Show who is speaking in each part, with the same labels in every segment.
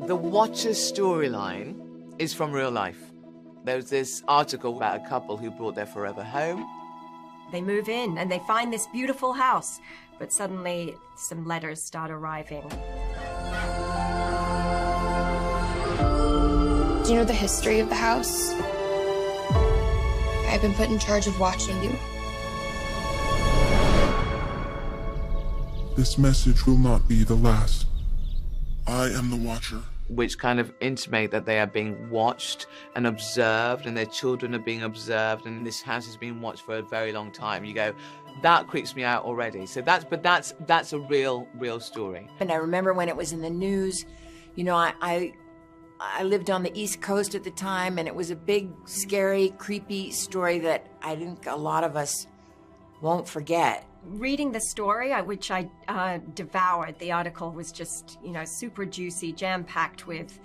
Speaker 1: The Watcher's storyline is from real life. There's this article about a couple who brought their forever home.
Speaker 2: They move in and they find this beautiful house, but suddenly some letters start arriving.
Speaker 3: Do you know the history of the house? I've been put in charge of watching you.
Speaker 4: This message will not be the last. I am the Watcher.
Speaker 1: Which kind of intimate that they are being watched and observed, and their children are being observed, and this house has been watched for a very long time. You go, that creeps me out already. So that's a real story.
Speaker 5: And I remember when it was in the news, you know, I lived on the East Coast at the time, and it was a big, scary, creepy story that I think a lot of us won't forget.
Speaker 2: Reading the story, which I devoured, the article was just, you know, super juicy, jam-packed with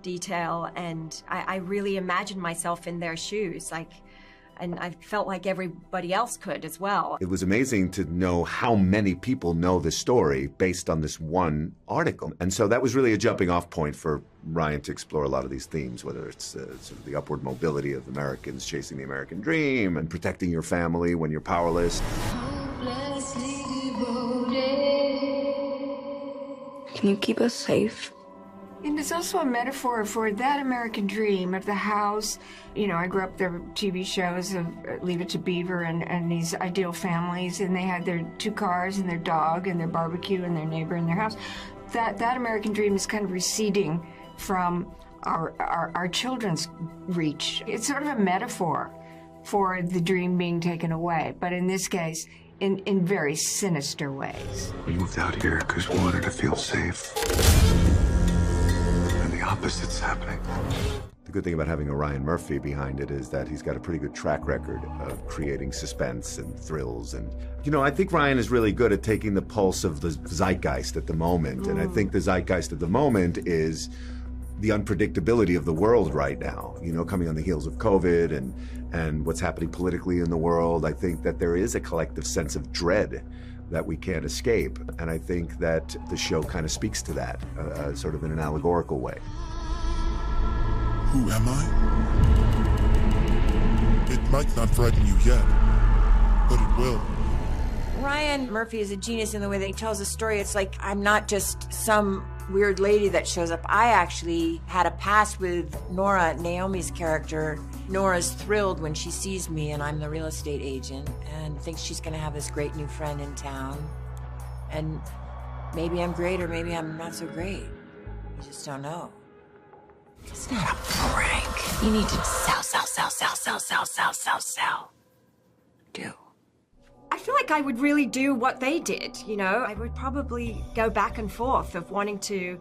Speaker 2: detail, and I really imagined myself in their shoes, and I felt like everybody else could as well.
Speaker 6: It was amazing to know how many people know the story based on this one article. And so that was really a jumping off point for Ryan to explore a lot of these themes, whether it's sort of the upward mobility of Americans chasing the American dream and protecting your family when you're powerless.
Speaker 3: Can you keep us safe?
Speaker 7: And it's also a metaphor for that American dream of the house. You know, I grew up, there were TV shows of Leave It to Beaver and these ideal families, and they had their 2 cars and their dog and their barbecue and their neighbor and their house. That American dream is kind of receding from our children's reach. It's sort of a metaphor for the dream being taken away, but in this case, in very sinister ways.
Speaker 8: We moved out here because we wanted to feel safe. And the opposite's happening.
Speaker 6: The good thing about having a Ryan Murphy behind it is that he's got a pretty good track record of creating suspense and thrills. And, you know, I think Ryan is really good at taking the pulse of the zeitgeist at the moment. And I think the zeitgeist at the moment is the unpredictability of the world right now, you know, coming on the heels of COVID and what's happening politically in the world. I think that there is a collective sense of dread that we can't escape. And I think that the show kind of speaks to that, sort of in an allegorical way.
Speaker 4: Who am I? It might not frighten you yet, but it will.
Speaker 5: Ryan Murphy is a genius in the way that he tells a story. It's like I'm not just some weird lady that shows up. I actually had a past with Nora, Naomi's character. Nora's thrilled when she sees me, and I'm the real estate agent, and thinks she's gonna have this great new friend in town. And maybe I'm great, or maybe I'm not so great. You just don't know. It's not a prank. You need to sell. Do.
Speaker 2: I feel like I would really do what they did, you know? I would probably go back and forth of wanting to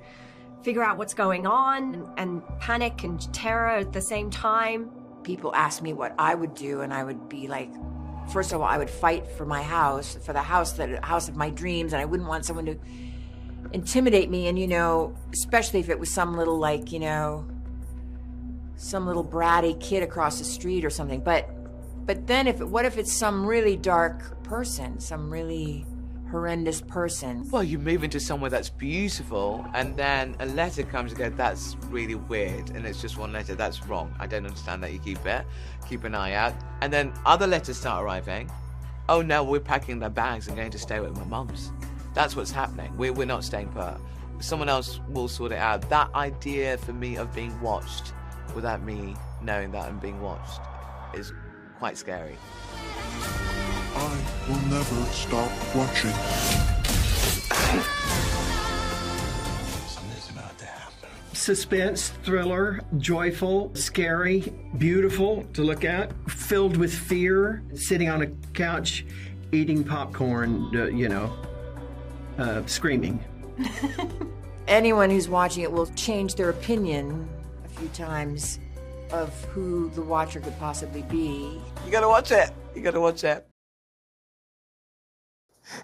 Speaker 2: figure out what's going on and panic and terror at the same time.
Speaker 5: People ask me what I would do, and I would be like, first of all, I would fight for my house, for the house of my dreams, and I wouldn't want someone to intimidate me, and, you know, especially if it was some little, like, you know, some little bratty kid across the street or something. But then what if it's some really dark person, some really horrendous person?
Speaker 1: Well, you move into somewhere that's beautiful, and then a letter comes and goes, that's really weird, and it's just one letter, that's wrong. I don't understand that. You keep it, keep an eye out. And then other letters start arriving. Oh no, we're packing their bags and going to stay with my mum's. That's what's happening. We're not staying put. Someone else will sort it out. That idea for me of being watched without me knowing that I'm being watched is quite scary.
Speaker 4: I will never stop watching.
Speaker 8: Something's about to happen.
Speaker 9: Suspense, thriller, joyful, scary, beautiful to look at, filled with fear, sitting on a couch, eating popcorn, screaming.
Speaker 5: Anyone who's watching it will change their opinion a few times of who the Watcher could possibly be.
Speaker 1: You gotta watch it. You gotta watch it.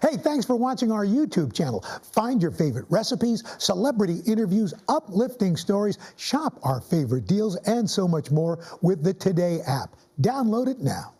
Speaker 10: Hey, thanks for watching our YouTube channel. Find your favorite recipes, celebrity interviews, uplifting stories, shop our favorite deals, and so much more with the Today app. Download it now.